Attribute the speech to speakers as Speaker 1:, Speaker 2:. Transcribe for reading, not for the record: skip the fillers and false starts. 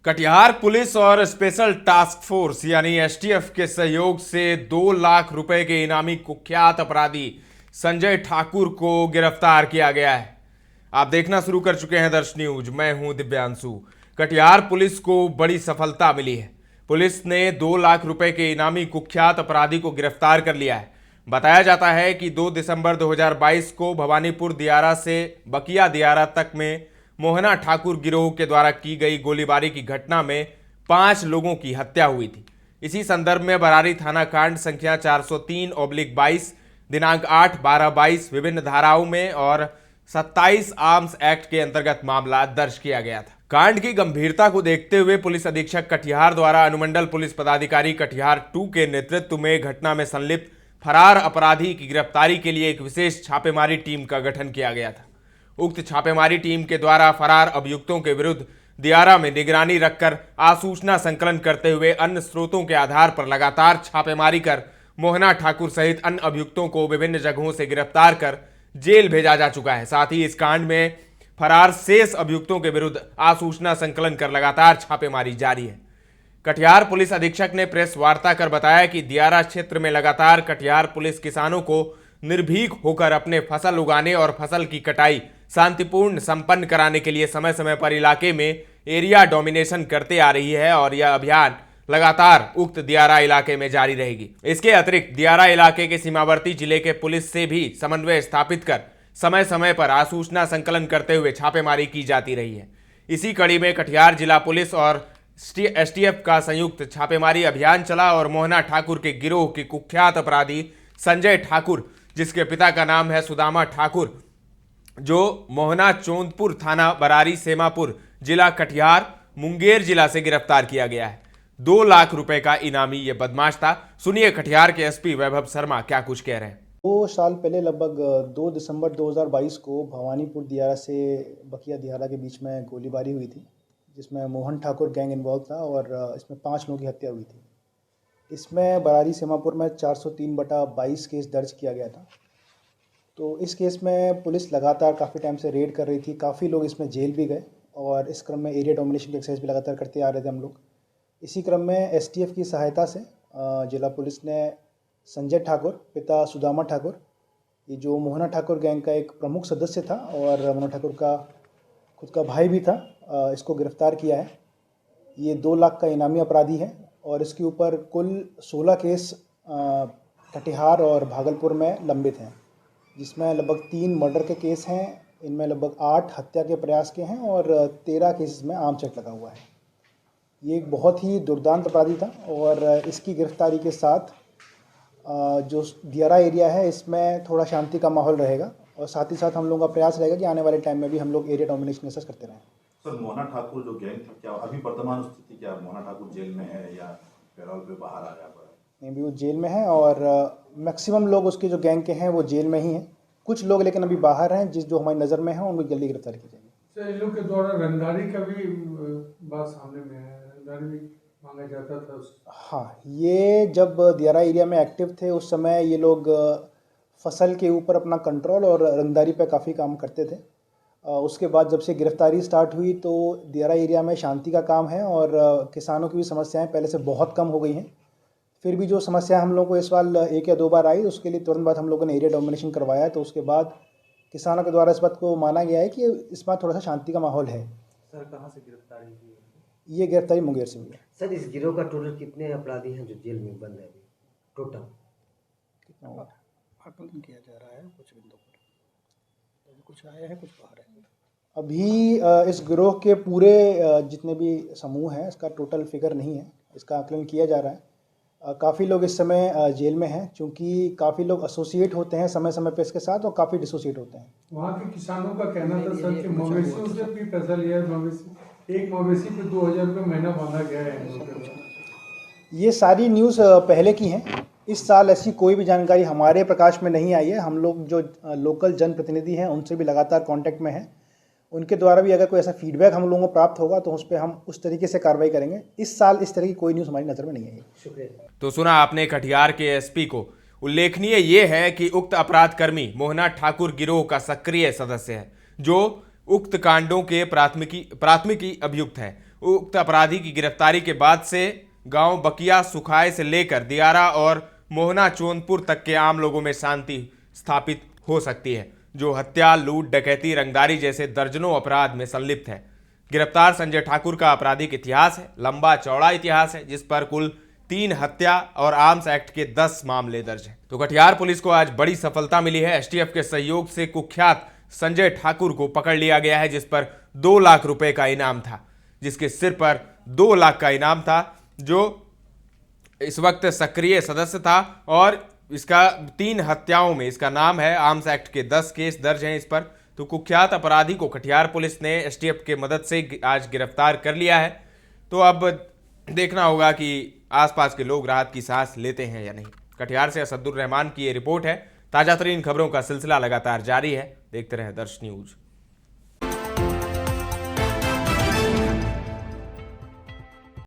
Speaker 1: Katihar police और special task force यानी STF के सहयोग से 2 लाख रुपए के इनामी कुख्यात अपराधी संजय ठाकुर को गिरफ्तार किया गया है। आप देखना शुरू कर चुके हैं दर्श न्यूज। मैं हूं दिव्यांशु। कटिहार पुलिस को बड़ी सफलता मिली है। पुलिस ने 2 लाख रुपए के इनामी कुख्यात अपराधी को गिरफ्तार कर लिया है। बताया जाता है कि 2 दिसंबर 2022 को भवानीपुर दियारा से बकिया दियारा तक में मोहना ठाकुर गिरोह के द्वारा की गई गोलीबारी की घटना में 5 लोगों की हत्या हुई थी। इसी संदर्भ में बरारी थाना कांड संख्या 403/22 दिनांक 8/12/22 विभिन्न धाराओं में और 27 आर्म्स एक्ट के अंतर्गत मामला दर्ज किया गया था। कांड की गंभीरता को देखते हुए पुलिस अधीक्षक कटिहार द्वारा अनुमंडल पुलिस पदाधिकारी कटिहार 2 के नेतृत्व में घटना में संलिप्त फरार अपराधी की गिरफ्तारी के लिए एक विशेष छापेमारी टीम का गठन किया गया था। उक्त छापेमारी टीम के द्वारा फरार अभियुक्तों के विरुद्ध दियारा में निगरानी रखकर आसूचना संकलन करते हुए अन्य स्रोतों के आधार पर लगातार छापेमारी कर मोहना ठाकुर सहित अन्य अभियुक्तों को विभिन्न जगहों से गिरफ्तार कर जेल भेजा जा चुका है। साथ ही इस कांड में फरार शेष अभियुक्तों के विरुद्ध आसूचना संकलन कर लगातार छापेमारी जारी है। कटिहार पुलिस अधीक्षक ने प्रेस वार्ता कर बताया कि दियारा क्षेत्र में लगातार कटिहार पुलिस किसानों को निर्भीक होकर अपने फसल उगाने और फसल की कटाई शांतिपूर्ण संपन्न कराने के लिए समय समय पर इलाके में एरिया डोमिनेशन करते आ रही है और यह अभियान लगातार उक्त दियारा इलाके में जारी रहेगी। इसके अतिरिक्त दियारा इलाके के सीमावर्ती जिले के पुलिस से भी समन्वय स्थापित कर समय समय पर आसूचना संकलन करते हुए छापेमारी की जाती रही है। इसी कड़ी में कटिहार जिला पुलिस और एसटीएफ का संयुक्त छापेमारी अभियान चला और मोहना ठाकुर के गिरोह के कुख्यात अपराधी संजय ठाकुर, जिसके पिता का नाम है सुदामा ठाकुर, जो मोहना चौंदपुर थाना बरारी सेमापुर जिला कटिहार मुंगेर जिला से गिरफ्तार किया गया है। 2 लाख रुपए का इनामी ये बदमाश था। सुनिए कटिहार के एसपी वैभव शर्मा क्या कुछ कह रहे हैं।
Speaker 2: 2 साल पहले लगभग 2 दिसंबर 2022 को भवानीपुर दियारा से बकिया दियारा के बीच में गोलीबारी हुई थी, जिसमें मोहन ठाकुर गैंग इन्वॉल्व था और इसमें 5 लोगों की हत्या हुई थी। इसमें बरारी सेमापुर में 403/22 केस दर्ज किया गया था। तो इस केस में पुलिस लगातार काफ़ी टाइम से रेड कर रही थी। काफ़ी लोग इसमें जेल भी गए और इस क्रम में एरिया डोमिनेशन की एक्सरसाइज भी लगातार करते आ रहे थे हम लोग। इसी क्रम में एसटीएफ की सहायता से जिला पुलिस ने संजय ठाकुर पिता सुदामा ठाकुर, ये जो मोहना ठाकुर गैंग का एक प्रमुख सदस्य था और मोहना ठाकुर का खुद का भाई भी था, इसको गिरफ्तार किया है। ये 2 लाख का इनामी अपराधी है और इसके ऊपर कुल 16 केस कटिहार और भागलपुर में लंबित हैं, जिसमें लगभग 3 मर्डर के केस हैं। इनमें लगभग 8 हत्या के प्रयास के हैं और 13 केसेस में आर्म्स एक्ट लगा हुआ है। ये एक बहुत ही दुर्दांत अपराधी था और इसकी गिरफ्तारी के साथ जो दियारा एरिया है इसमें थोड़ा शांति का माहौल रहेगा और साथ ही साथ हम लोगों का प्रयास रहेगा कि आने वाले टाइम में भी हम लोग एरिया डोमिनेशन एक्सरसाइज करते रहें।
Speaker 3: सर, मोहना ठाकुर जो गैंग थी, क्या अभी वर्तमान स्थिति क्या मोहना ठाकुर जेल में है या पैरोल पे बाहर आ गया?
Speaker 2: नहीं, भी वो जेल में है और मैक्सिमम लोग उसके जो गैंग के हैं वो जेल में ही हैं। कुछ लोग लेकिन अभी बाहर हैं, जो हमारी नज़र में हैं उनको जल्दी गिरफ्तार की जाएगी।
Speaker 4: सर, इन लोग के द्वारा रंगदारी का भी बात सामने में है, रंगदारी भी मांगा जाता था।
Speaker 2: हाँ, ये जब दियारा एरिया में एक्टिव थे उस समय ये लोग फसल के ऊपर अपना कंट्रोल और रंगदारी पे काफ़ी काम करते थे। उसके बाद जब से गिरफ्तारी स्टार्ट हुई तो दियारा एरिया में शांति का काम है और किसानों की भी समस्याएं पहले से बहुत कम हो गई हैं। फिर भी जो समस्या हम लोग को इस साल 1 या 2 बार आई, उसके लिए तुरंत बाद हम लोगों ने एरिया डोमिनेशन करवाया। तो उसके बाद किसानों के द्वारा इस बात को माना गया है कि इस बार थोड़ा सा शांति का माहौल है।
Speaker 5: सर, कहाँ से गिरफ्तारी हुई है?
Speaker 2: ये गिरफ्तारी मुंगेर से हुई है।
Speaker 5: सर, इस गिरोह का टोटल कितने अपराधी हैं जो जेल में बंद है? टोटल
Speaker 2: कितना होगा आकलन किया जा रहा है। कुछ बिंदु पर कुछ आए हैं, कुछ बाहर है। अभी इस गिरोह के पूरे जितने भी समूह हैं इसका टोटल फिगर नहीं है, इसका आकलन किया जा रहा है। काफ़ी लोग इस समय जेल में हैं, क्योंकि काफ़ी लोग एसोसिएट होते हैं समय समय पे इसके साथ और काफ़ी डिसोसिएट होते हैं।
Speaker 4: वहाँ के किसानों का कहना था सर कि मवेशियों से भी पैसा लिया है। एक मवेशी पे 2000 रुपये महीना बांधा गया है।
Speaker 2: ये सारी न्यूज़ पहले की हैं। इस साल ऐसी कोई भी जानकारी हमारे प्रकाश में नहीं आई है। हम लोग जो लोकल जनप्रतिनिधि हैं उनसे भी लगातार कांटेक्ट में हैं। उनके द्वारा भी अगर कोई ऐसा फीडबैक हम लोगों को प्राप्त होगा तो उस पर हम उस तरीके से कार्रवाई करेंगे। इस साल इस तरह की कोई न्यूज़ हमारी नज़र में नहीं आई।
Speaker 5: शुक्रिया।
Speaker 1: तो सुना आपने कटिहार के एसपी को। उल्लेखनीय ये है कि उक्त अपराध कर्मी मोहना ठाकुर गिरोह का सक्रिय सदस्य है, जो उक्त कांडों के प्राथमिकी अभियुक्त है। उक्त अपराधी की गिरफ्तारी के बाद से गांव बकिया सुखाए से लेकर दियारा और मोहना चोनपुर तक के आम लोगों में शांति स्थापित हो सकती है, जो हत्या, लूट, डकैती, रंगदारी जैसे दर्जनों अपराध में संलिप्त है। गिरफ्तार संजय ठाकुर का आपराधिक इतिहास है, लंबा चौड़ा इतिहास है, जिस पर कुल 3 हत्या और आर्म्स एक्ट के 10 मामले दर्ज हैं। तो कटिहार पुलिस को आज बड़ी सफलता मिली है। एसटीएफ के सहयोग से कुख्यात संजय ठाकुर को पकड़ लिया गया है, जिस पर 2 लाख रुपए का इनाम था, जिसके सिर पर 2 लाख का इनाम था, जो इस वक्त सक्रिय सदस्य था और इसका 3 हत्याओं में इसका नाम है। आर्म्स एक्ट के 10 केस दर्ज हैं इस पर। तो कुख्यात अपराधी को कटिहार पुलिस ने एसटीएफ के मदद से आज गिरफ्तार कर लिया है। तो अब देखना होगा कि आसपास के लोग राहत की सांस लेते हैं या नहीं। कटिहार से असदुर रहमान की ये रिपोर्ट है। ताजा तरीन खबरों का सिलसिला लगातार जारी है। देखते रहें दर्श न्यूज।